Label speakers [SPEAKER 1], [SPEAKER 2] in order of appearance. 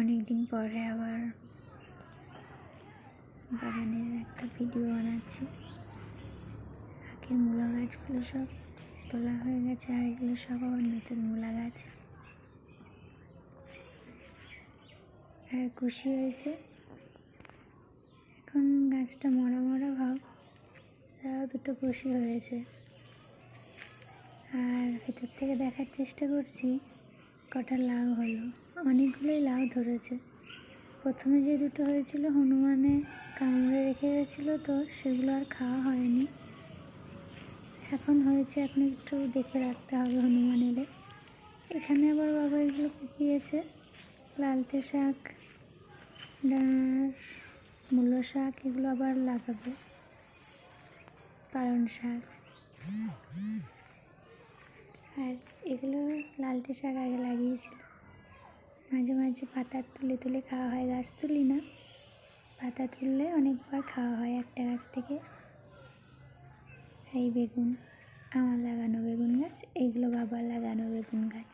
[SPEAKER 1] অনেক দিন পরে আবার বাগানের একটা ভিডিও বানাচ্ছি। আগের মূলা গাছগুলো সব তোলা হয়ে গেছে, আর এগুলো সব আবার নতুন মূলা গাছ। আর কুশি হয়েছে, এখন গাছটা মরা মরা ভাব, তাও দুটো কুশি হয়েছে। আর ভেতর থেকে দেখার চেষ্টা করছি কটা লাউ হলো। অনেকগুলোই লাউ ধরেছে। প্রথমে যে দুটো হয়েছিল হনুমানে কামড়ে রেখে গেছিলো, তো সেগুলো আর খাওয়া হয়নি। এখন হয়েছে, এখন একটু দেখে রাখতে হবে হনুমান এলে। এখানে আবার বাবা এগুলো কুপিয়েছে, লালতে শাক, মূলো শাক, এগুলো আবার লাগাবে, পালং শাক। আর এগুলো লালতে শাক আগে লাগিয়েছিল, মাঝে মাঝে পাতা তুলে তুলে খাওয়া হয়। গাছ তুলি না, পাতা তুললে অনেকবার খাওয়া হয় একটা গাছ থেকে। এই বেগুন, আমার লাগানো বেগুন গাছ, এইগুলো বাবার লাগানো বেগুন গাছ।